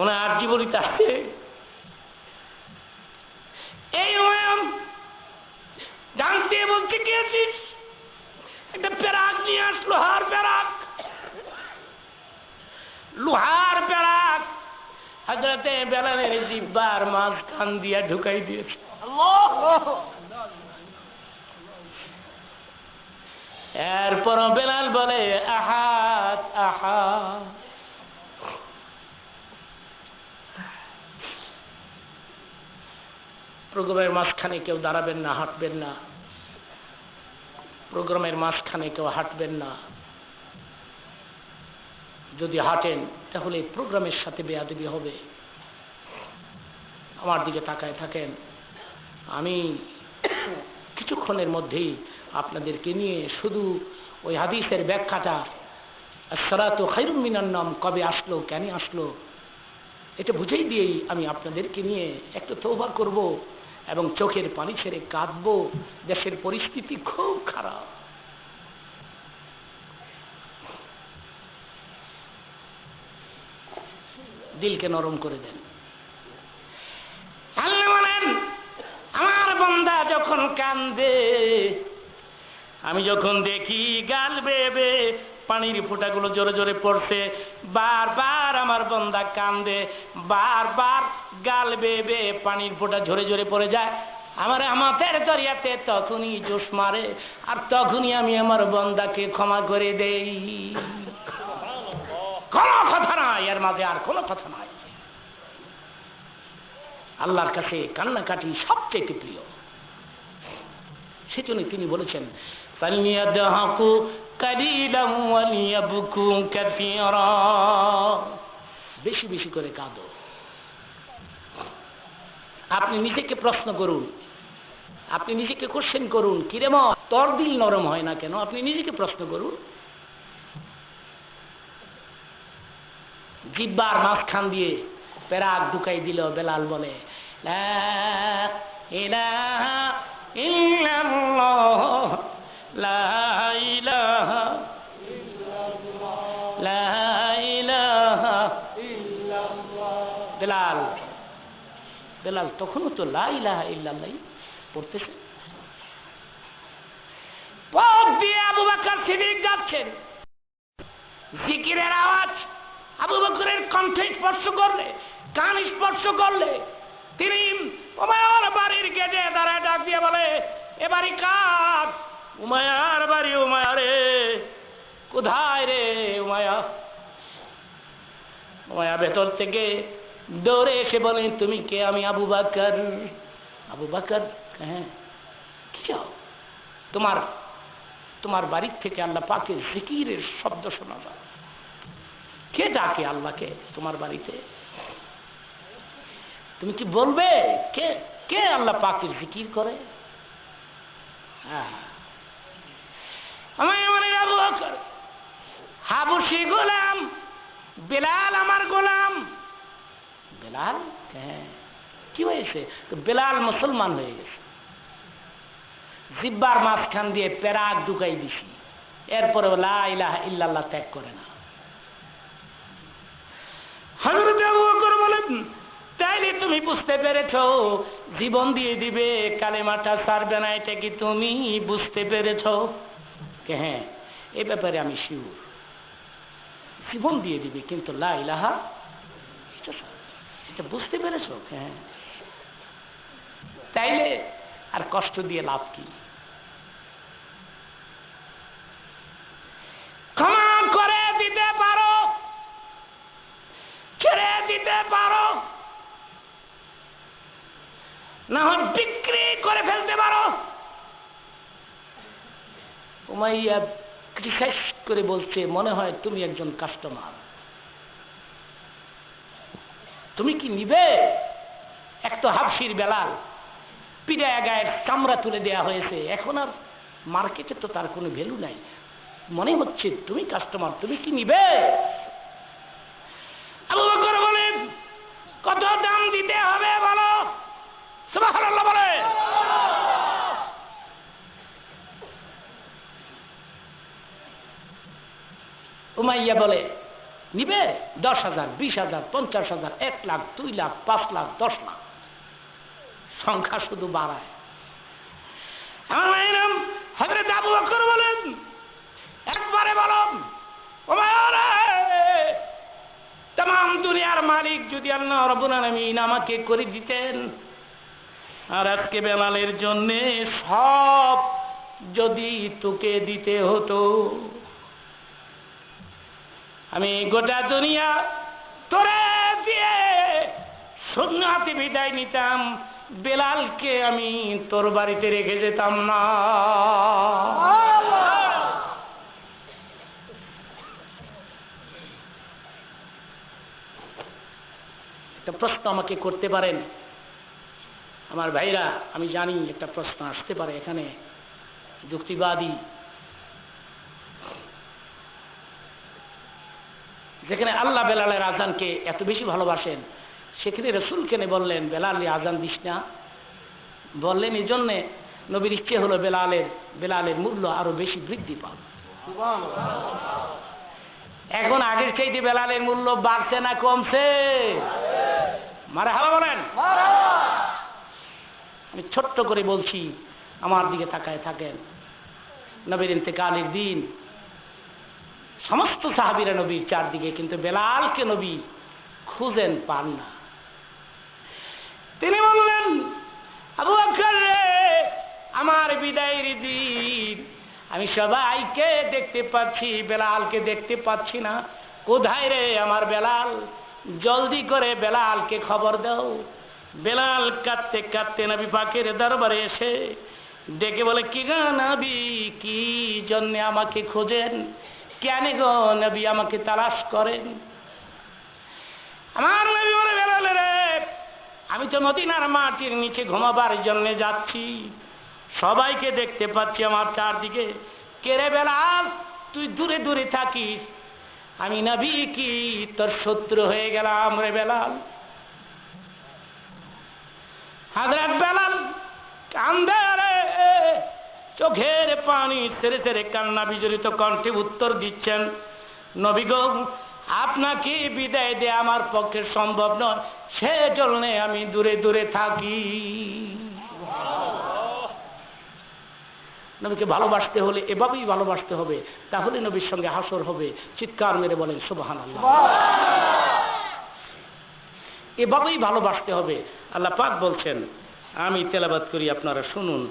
Speaker 1: ওনার জীবনীতে আছে, এই জানতে বলছে, কি আছিস? একটা প্যারাক নিয়ে আস, লোহার প্যারাক। লোহার প্যারাক হযরতে বেলালের জিহ্বার মাঝখান দিয়া ঢুকাই দিয়েছে। এরপর বেলাল বলে, আহাত আহাত। প্রোগ্রামের মাঝখানে কেউ দাঁড়াবেন না, হাঁটবেন না। প্রোগ্রামের মাঝখানে কেউ হাঁটবেন না। যদি হাঁটেন তাহলে প্রোগ্রামের সাথে বেয়াদবি হবে। আমার দিকে তাকায় থাকেন, আমি কিছুক্ষণের মধ্যেই আপনাদেরকে নিয়ে শুধু ওই হাদিসের ব্যাখ্যাটা, আসসালাতু খায়রুম মিনান নাওম কবে আসলো, কেন আসলো, এটা বুঝেই দিয়েই আমি আপনাদেরকে নিয়ে একটু তওবা করব এবং চোখের পানি ছেড়ে কাঁদবো। দেশের পরিস্থিতি খুব খারাপ। দিলকে নরম করে দেন। আল্লাহ বলেন, আমার বান্দা যখন কান্দে আমি যখন দেখি গাল বেয়ে বেয়ে পানির ফোঁটাগুলো জোরে জোরে পড়ছে, বারবার আমার বান্দা কান্দে, বারবার গাল বেয়ে বেয়ে পানির ফোঁটা ঝরে ঝরে পড়ে যায়, আমার আমাদের দরিয়াতে তখনই জোশ মারে, আর তখনই আমি আমার বান্দাকে ক্ষমা করে দেই। কোনো কথা নাই এর মাঝে, আর কোনো কথা নাই। আল্লাহর কাছে কান্নাকাটি সবচেয়ে প্রিয়। সেজন্য তিনি বলেছেন ফালইয়াদহাকু কালিলাম ওয়ালিয়াবকু কাসীরা, বেশি বেশি করে কাঁদো। আপনি নিজেকে প্রশ্ন করুন, আপনি নিজেকে কোশ্চেন করুন, কিরে মা তোর দিল নরম হয় না কেন? আপনি নিজেকে প্রশ্ন করুন। জিহ্বার মাঝখান দিয়ে পেরাক ঢুকাই দিল, বেলাল বলে লা ইলাহা ইল্লাল্লাহ, লা ইলাহা ইল্লাল্লাহ, লা ইলাহা ইল্লাল্লাহ। বেলাল বেলাল তখনও তো লা ইলাহা ইল্লাল্লাহ পড়তেছে। পথ দিয়ে আবু বকর সিদ্দিক যাচ্ছেন, জিকিরের আওয়াজ আবু বকরের কণ্ঠে স্পর্শ করলে, কান স্পর্শ করলে, তিনি উমায়ার বাড়ির গেটে দাঁড়ায় ডাক দিয়ে বলে, এ বাড়ি কার? উমায়ার বাড়ি। উমায়া রে, কোথায় রে উমায়া? উমায়া ভেতর থেকে দৌড়ে এসে বলেন, তুমি কে? আমি আবু বকর। আবু বকর, হ্যাঁ কি চাও? তোমার বাড়ির থেকে আল্লাহ পাকের জিকিরের শব্দ শোনা যায়। কে ডাকে আল্লাহকে তোমার বাড়িতে? তুমি কি বলবে কে কে আল্লাহ পাকের জিকির করে? আবু বকর হাবশী গোলাম, বেলাল আমার গোলাম। বেলাল, হ্যাঁ কি হয়েছে? বেলাল মুসলমান হয়ে গেছে। জিহ্বার মাঝখান দিয়ে পেরাক ঢুকাই দিছি, এরপরে লা ইলাহা ইল্লাল্লাহ ত্যাগ করে না। হযরত আবু বকর বলেন, তাইলে তুমি বুঝতে পেরেছো জীবন দিয়ে দিবে, কালেমাটা ছাড়বে না, এটা কি তুমি বুঝতে পেরেছো? হ্যাঁ, এ ব্যাপারে আমি শিওর, জীবন দিয়ে দিবে, কিন্তু লা ইলাহা এটা বুঝতে পেরেছো? হ্যাঁ। তাইলে আর কষ্ট দিয়ে লাভ কি? ক্ষমা করে দিতে পারো, ছেড়ে দিতে পারো, না হয় বিক্রি করে ফেলতে পারো। উমাইয়া ক্রিটিসাইজ করে বলছে, মনে হয় তুমি একজন কাস্টমার, তুমি কি নিবে? এক তো হাবশীর বেলাল, পিড়ায় গায়ের চামড়া তুলে দেয়া হয়েছে, এখন আর মার্কেটে তো তার কোনো ভ্যালু নাই, মনে হচ্ছে তুমি কাস্টমার, তুমি কি নিবে? আবু বকর বলেন, কত দাম দিতে হবে বলো? সুবহানাল্লাহ বলে। উমাইয়া বলে, নিবে 10,000, 20,000, 50,000, 1 লাখ, 2 লাখ, 5 লাখ, 10 লাখ, সংখ্যা শুধু বাড়ায়। হযরত আবু বকর বলেন, একবারে বলো তাম দুনিয়ার মালিক যদি আল্লাহ রাব্বুল আলামিন আমাকে করে দিতেন, আর আজকে বেলালের জন্য সব যদি তোকে দিতে হতো, আমি গোটা দুনিয়া তোরে দিয়ে শূন্য হাতে বিদায় নিতাম, বেলালকে আমি তোর বাড়িতে রেখে যেতাম না। একটা প্রশ্ন আমাকে করতে পারেন আমার ভাইরা, আমি জানি একটা প্রশ্ন আসতে পারে এখানে, যুক্তিবাদী, যেখানে আল্লাহ বেলালের আজানকে এত বেশি ভালোবাসেন, সেখানে রাসূল কেন বললেন বেলালে আজান দিস না? বললেন এই জন্যে, নবীর ইচ্ছে হলো বেলালের মূল্য আরো বেশি বৃদ্ধি পাবে। এখন আগের চাইতে বেলালের মূল্য বাড়ছে না কমছে? মারহাবা বলেন। আমি ছোট্ট করে বলছি, আমার দিকে তাকায় থাকেন। নবীর ইন্তেকালের দিন সমস্ত সাহাবীরা নবীর চারদিকে, কিন্তু বেলালকে নবী খুঁজেন, পান না। তিনি বললেন, আবু বকর রে, আমার বিদায়ের দিন, আমি সবাইকে দেখতে পাচ্ছি, বেলালকে দেখতে পাচ্ছি না। কোথায় রে আমার বেলাল? জলদি করে বেলালকে খবর দাও। বেলাল কাঁদতে কাঁদতে নবী পাকের দরবারে এসে ডেকে বলে, কি গো নবী, কি জন্যে আমাকে খোঁজেন? কেন গো নবী আমাকে তালাশ করেন? আমার নবী বলে, বেলাল রে, আমি তো মদিনার মাটির নিচে ঘুমাবার জন্য যাচ্ছি, সবাইকে দেখতে পাচ্ছি আমার চারদিকে। কে রে বেলাল, তুই দূরে দূরে থাকিস, আমি নবী কি তোর শত্রু হয়ে গেলাম রে বেলাল? হযরত বেলাল কান্দে রে, চোখের পানি ছেড়ে ছেড়ে কান্না বিজড়িত কণ্ঠে উত্তর দিচ্ছেন, নবী গো, আপনাকে বিদায় দেয়া আমার পক্ষে সম্ভব নয়, সেজন্য আমি দূরে দূরে থাকি। নবীকে ভালোবাসতে হলে এভাবেই ভালোবাসতে হবে, তাহলে নবীর সঙ্গে হাসর হবে। চিৎকার মেরে বলেন সুবহানাল্লাহ। এভাবেই ভালোবাসতে হবে। আল্লাহ পাক বলছেন, আমি তেলাওয়াত করি, আপনারা শুনুন।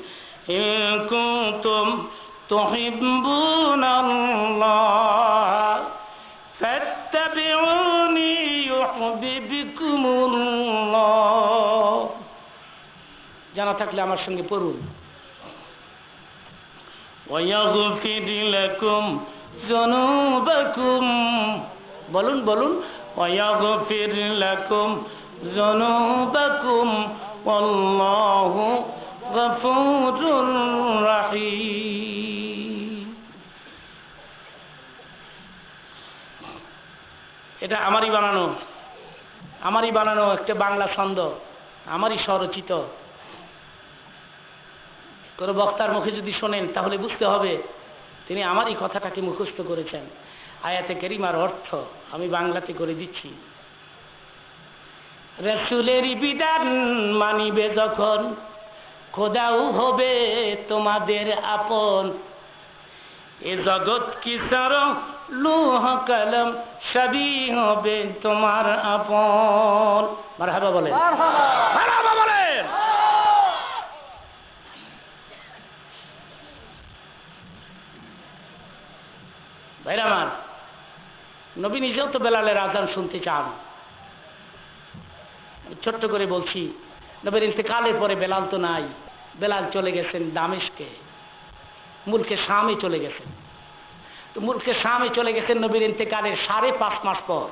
Speaker 1: ইন কুনতুম তুহিব্বুনাল্লাহ ফাত্তাবিউনি ইউহিব্বুকুমুল্লাহ। জানা থাকলে আমার সঙ্গে পড়ুন। ওয়ায়াগফির লাকুম যুনুবাকুম, বলুন বলুন, ওয়ায়াগফির লাকুম যুনুবাকুম ওয়াল্লাহু গফুরুর রাহিম। এটা আমারই বানানো একটা বাংলা ছন্দ, আমারই স্বরচিত। কোন বক্তার মুখে যদি শোনেন তাহলে বুঝতে হবে তিনি আমারই কথাটাকে মুখস্থ করেছেন। আয়াতে কারিমার অর্থ আমি বাংলাতে করে দিচ্ছি। রাসূলের বিধান মানিবে যখন, খোদাও হবে তোমাদের আপন। এ জগৎ কি সার লৌহ কলম সবই হবে তোমার আপন। মারহাবা বলেন, মারহাবা বলেন। ভাইরা আমার, নবী নিজেও তো বেলালের আযান শুনতে চান। ছোট্ট করে বলছি, নবীর ইন্তেকালের পরে বেলাল তো নাই, বেলাল চলে গেছেন দামেস্কে, মুলকে শামে চলে গেছেন। তো মুলকে শামে চলে গেছেন নবীর ইন্তেকালের 5.5 মাস পর।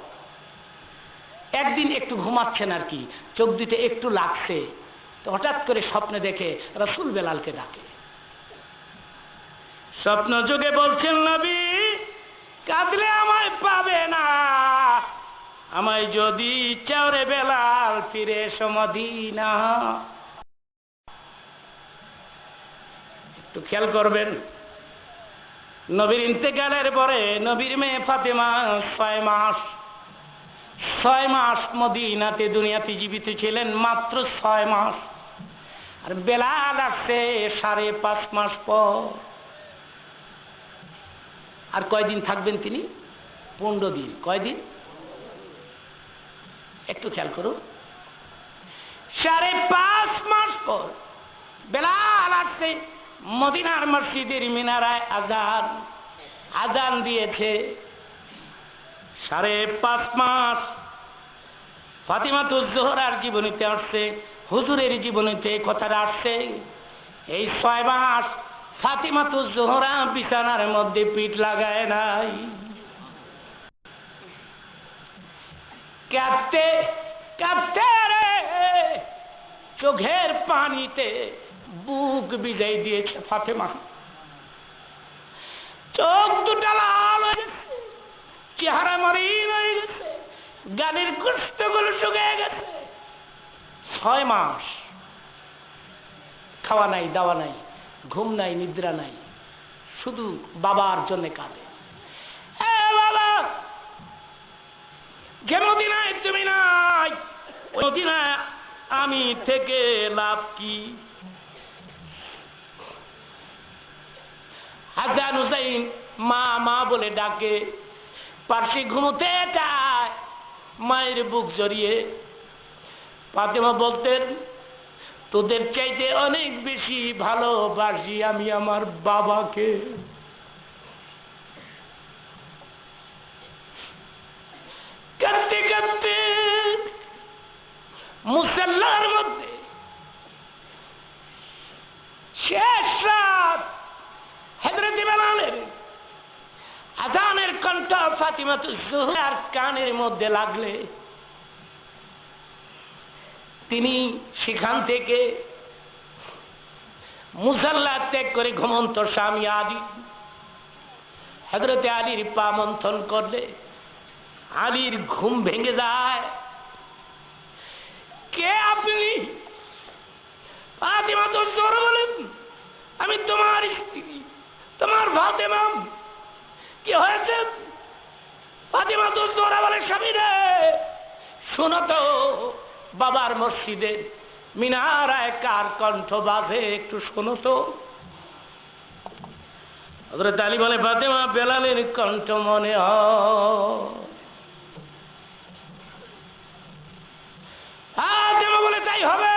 Speaker 1: একদিন একটু ঘুমাচ্ছেন আর কি, চোখ দুটো একটু লাগছে, তো হঠাৎ করে স্বপ্নে দেখে রাসূল বেলালকে ডাকে। স্বপ্ন যুগে বলছেন, নবী কাঁদলে আমায় পাবে না, আমায় যদি চাও রে বেলাল ফিরে এসো মদিনা। একটু খেয়াল করবেন, নবীর ইন্তেকালের পরে নবীর মেয়ে ফাতেমা 6 মাস মদিনাতে দুনিয়াতে জীবিত ছিলেন, মাত্র 6 মাস। আর বেলাল আসছে 5.5 মাস পর। আর কয়দিন থাকবেন তিনি? 15 দিন। কয়দিন? একটু খেয়াল করুন, 5.5 মাস পর বেলাল আসছে মদিনার মসজিদের মিনারায় আজান দিয়েছে। 5.5 মাস ফাতিমাতুজ জোহরার জীবনীতে আসছে, হুজুরের জীবনীতে কথাটা আসছে। এই 6 মাস ফাতিমাতুজ জোহরা বিছানার মধ্যে পিঠ লাগায় নাই, কাঁদতে কাঁদতে রে চোখের পানিতে বুক ভিজাই দিয়েছে ফাতেমা। চোখ দুটা লাল হয়ে গেছে, চেহারা মলিন হয়ে গেছে, গালের গোস্তগুলো শুকিয়ে গেছে। 6 মাস খাওয়া নাই, দাওয়া নাই, ঘুম নাই, নিদ্রা নাই, শুধু বাবার জন্য কাঁদে। বাবা, যে মদিনায় তুমি নাই, ওই মদিনায় আমি থেকে লাভ কি? হাসান হুসাইন মা মা বলে ডাকে, পার্শ্বে ঘুমোতে চায়, মায়ের বুক জড়িয়ে। ফাতেমা বলতেন, তোদের চাইতে অনেক বেশি ভালোবাসি আমি আমার বাবাকে। কাঁদতে কাঁদতে মুসাল্লার মধ্যে শেষ রাত হযরত বেলালের আযানের কণ্ঠ ফাতিমাতুজ জোহরার কানের মধ্যে লাগলে তিনি সেখান থেকে মুসাল্লা ত্যাগ করে ঘুমন্ত স্বামী আলী হযরত আলীর পা মন্থন করলে আলীর ঘুম ভেঙে যায়। কে আপনি? ফাতিমাতুজ জোহরা বলেন, আমি তোমার স্ত্রী, তোমার ফাতেমা। কি হয়েছে? ফাতিমাতুজ জোহরা বলে, স্বামী রে, শোনো তো, বাবার মসজিদে মিনারায় কার কণ্ঠ বাজে, একটু শোনো তো। হযরত আলী বলে, ফাতেমা, বেলালের কণ্ঠ মনে হয়। ফাতেমা বলে, তাই হবে।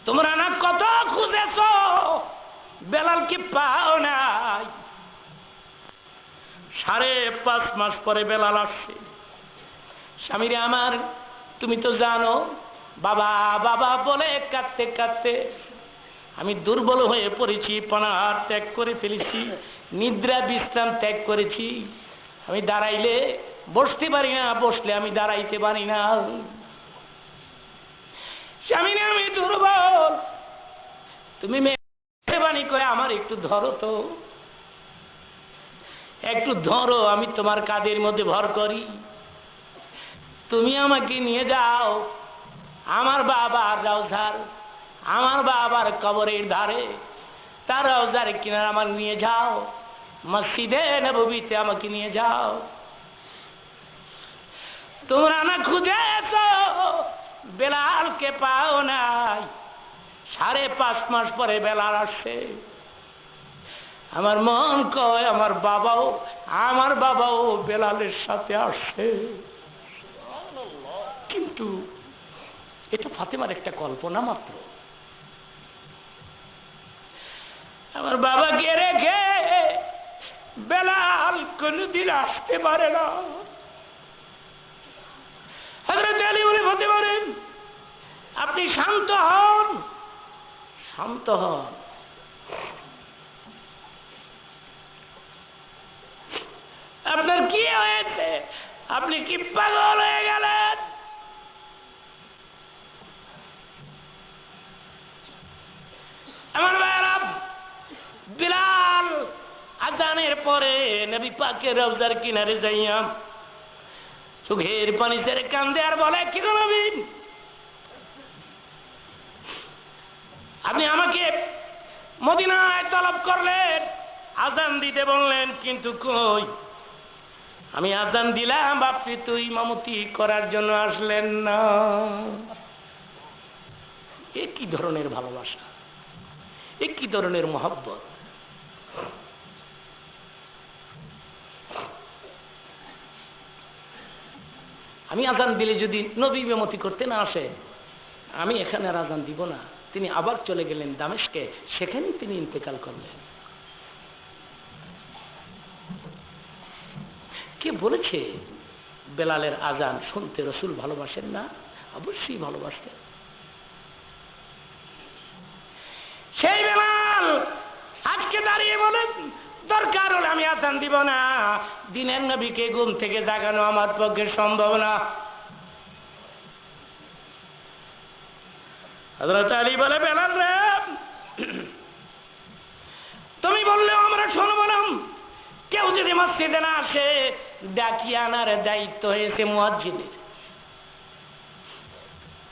Speaker 1: তোমরা না কত খুঁজেছ, বেলাল কি পাও নাই? 5.5 মাস পরে বেলাল আসছে। স্বামীরে আমার, তুমি তো জানো, বাবা বাবা বলে কাঁদতে কাঁদতে আমি দুর্বল হয়ে পড়েছি, পানাহার ত্যাগ করে ফেলেছি, নিদ্রা বিশ্রাম ত্যাগ করেছি। আমি দাঁড়াইলে বসতে পারি না, বসলে আমি দাঁড়াইতে পারি না। স্বামীরে আমি দুর্বল, তুমি মেহরবানি করে আমার একটু ধরো তো, একটু ধরো, আমি তোমার কাঁধের মধ্যে ভর করি। তুমি আমাকে নিয়ে যাও আমার বাবার রওজার, আমার বাবার কবরের ধারে, তার রওজার কিনারে আমার নিয়ে যাও, মসজিদে নববীতে আমাকে নিয়ে যাও। তোমরা না খুঁজেছ, বেলালকে পাও নাই। 5.5 মাস পরে বেলাল আসছে। আমার মন কয়, আমার বাবাও বেলালের সাথে আসছে। কিন্তু এটা ফাতেমার একটা কল্পনা মাত্র। আমার বাবাকে রেখে বেলাল কোনদিন আসতে পারে না। হযরত আলী বলে, হতে পারেন, আপনি শান্ত হন, শান্ত হন। আপনার কি হয়েছে? আপনি কি পাগল হয়ে গেলেন? আমার ভাইয়েরা, বিলাল আযানের পরে নবী পাকের রওজার কিনারে যাইয়া চোখের পানি ছেড়ে কান্দে আর বলে, কি গো নবী, আপনি আমাকে মদিনায় তলব করলেন, আযান দিতে বললেন, কিন্তু কই, আমি আযান দিলাম, আপনি তো ইমামতি করার জন্য আসলেন না। এ কি ধরনের ভালোবাসা, এ কি ধরনের মহব্বত! আমি আযান দিলে যদি নবী ইমামতি করতে না আসে, আমি এখানে আর আযান দিব না। তিনি আবার চলে গেলেন দামেস্কে, সেখানেই তিনি ইন্তেকাল করলেন। কে বলেছে বেলালের আযান শুনতে রাসূল ভালোবাসেন না? অবশ্যই ভালোবাসেন। সেই বেলাল আজকে দাঁড়িয়ে বলেন, দরকার হলে আমি আযান দিব না, দিনের নবীকে ঘুম থেকে জাগানো আমার পক্ষে সম্ভব না। হযরত আলী বলে, বেলাল রে, তুমি বললেও আমরা শুনব না। কেউ যদি মসজিদে না আসে, ডাকিয়ে আনার দায়িত্ব হয়েছে মুয়াজ্জিনের।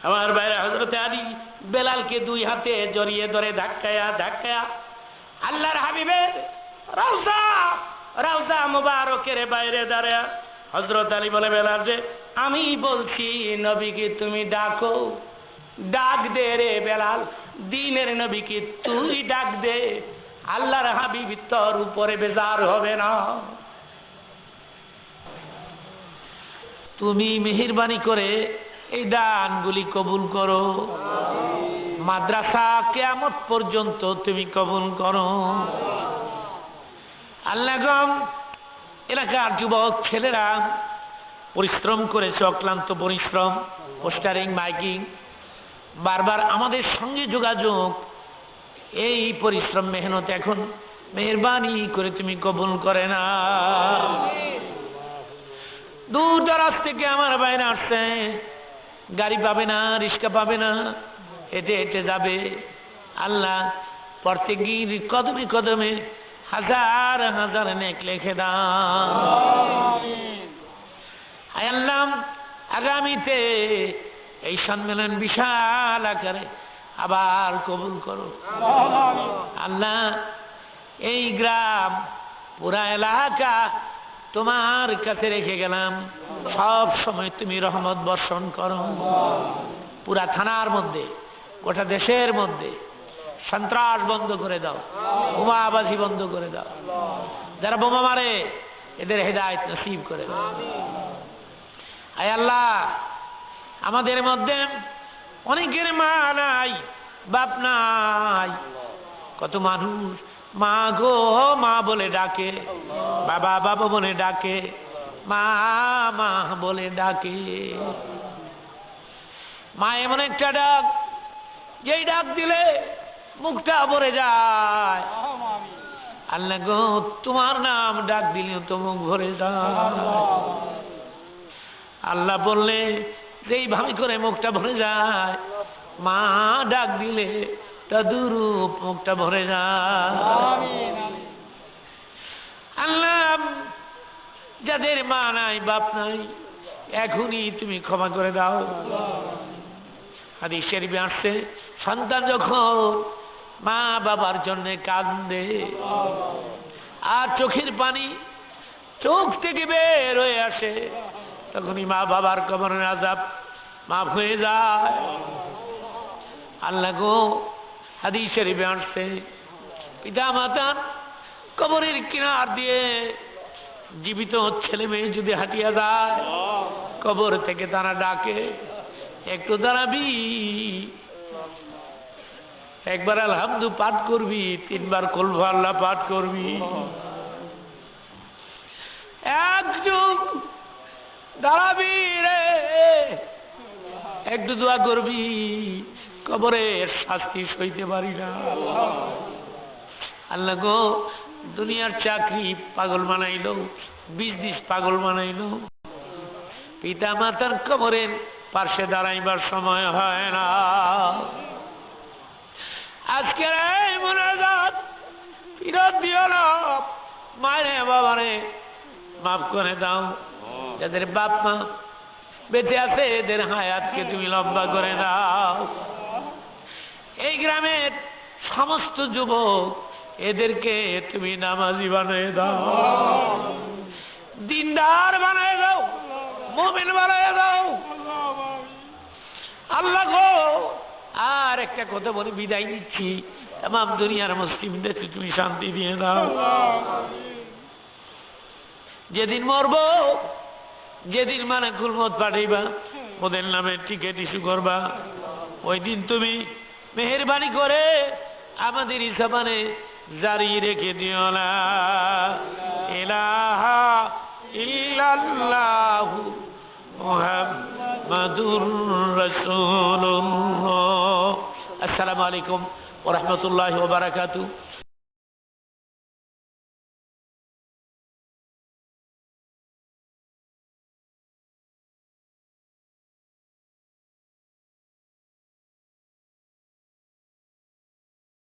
Speaker 1: আমার ভাইরা, হযরত আলী বেলালকে 2 হাতে জড়িয়ে ধরে ধাক্কায়া ধাক্কায়া আল্লাহর হাবিবের রওজা মুবারকের বাইরে দাঁড়ায়া হযরত আলী বলে, বেলাল রে, আমি বলছি নবীকে তুমি ডাকো, ডাক দে রে বেলাল, দিনের নবীকে তুই ডাক দে, আল্লাহর হাবিব তোর উপরে বেজার হবে না। তুমি মেহেরবানি করে এই দানগুলি কবুল করো, মাদ্রাসা কিয়ামত পর্যন্ত তুমি কবুল করো। আল্লাহ গো, এলাকার যুবক ছেলেরা পরিশ্রম করেছে, অক্লান্ত পরিশ্রম, পোস্টারিং, মাইকিং, বারবার আমাদের সঙ্গে যোগাযোগ, এই পরিশ্রম মেহনত এখন মেহেরবানি করে তুমি কবুল করে না। দূর দরাজ থেকে আমার বাইরে আসছে, গাড়ি পাবে না, রিক্সা পাবে না, হেঁটে হেঁটে যাবে। আল্লাহ প্রত্যেকের কদমে কদমে হাজার হাজার নেক লিখে দাও। হায় আল্লাহ, আগামীতে এই সম্মেলন বিশাল আকারে আবার কবুল করো। আল্লাহ, এই গ্রাম পুরা এলাকা তোমার কাছে রেখে গেলাম, সব সময় তুমি রহমত বর্ষণ করো। পুরা থানার মধ্যে, গোটা দেশের মধ্যে সন্ত্রাস বন্ধ করে দাও, বোমাবাজি বন্ধ করে দাও, যারা বোমা মারে এদের হেদায়েত নসিব করে দাও। আয় আল্লাহ, আমাদের মধ্যে অনেকের মা নাই, বাপ নাই, কত মানুষ মা গো মা বলে ডাকে, বাবা বাবা বলে ডাকে, মা মা বলে ডাকে। মা এমন একটা ডাক, যেই ডাক দিলে মুখটা ভরে যায়। আল্লাহ গো, তোমার নাম ডাক দিলেও তো মুখ ভরে যায়। আল্লাহ বললে যেইভাবে করে মুখটা ভরে যায়, মা ডাক দিলে তদুরূপ মুখটা ভরে যায়। আল্লাহ, যাদের মা নাই বাপ নাই, এখনই তুমি ক্ষমা করে দাও। হাদিস শরীফে আসছে, সন্তান যখন মা বাবার জন্য কাঁদে আর চোখের পানি চোখ থেকে বের হয়ে আসে, তখনই মা বাবার কবরের আযাব মাফ হয়ে যায়। আল্লাহ গো, হাদিস শরীফে আসছে, পিতা মাতার কবরের কিনার দিয়ে জীবিত ছেলে মেয়ে যদি হাঁটিয়া যায়, কবর থেকে তারা ডাকে, একটু দাঁড়াবি, একবার আলহামদু পাঠ করবি, তিনবার কুল আল্লাহ পাঠ করবি, একজন দাঁড়াবি রে, একটু দোয়া করবি, কবরের শাস্তি সইতে পারি না। আল্লাহ গো, দুনিয়ার চাকরি পাগল বানাইল, বিজনেস পাগল বানাইল, পিতা মাতার কবরের পাশে দাঁড়াইবার সময় হয় না। আজকের এই মুনাজাত ফিরত দিও না, মায়ের বাবারে মাফ করে দাও। যাদের বাপ মা বেঁচে আছে এদের হায়াতকে তুমি লম্বা করে দাও। এই গ্রামের সমস্ত যুবক এদেরকে তুমি নামাজি বানিয়ে দাও, দিনদার বানিয়ে দাও, মুমিন বানিয়ে দাও। আল্লাহ গো, আর একটা কথা বলে বিদায় নিচ্ছি, তামাম দুনিয়ার মুসলিমদেরকে তুমি শান্তি দিয়ে দাও। যেদিন মরবো, যেদিন মানে কুলমত পাঠাইবা, ওদের নামে টিকিট ইস্যু করবা, ওই দিন তুমি মেহেরবানি করে আমাদের ইসাবানে জারি রেখে দিও না। ইলাহা ইল্লাল্লাহু মুহাম্মাদুর রাসূলুল্লাহ। আসসালামু আলাইকুম ওয়া রাহমাতুল্লাহি ওয়া বারাকাতুহু।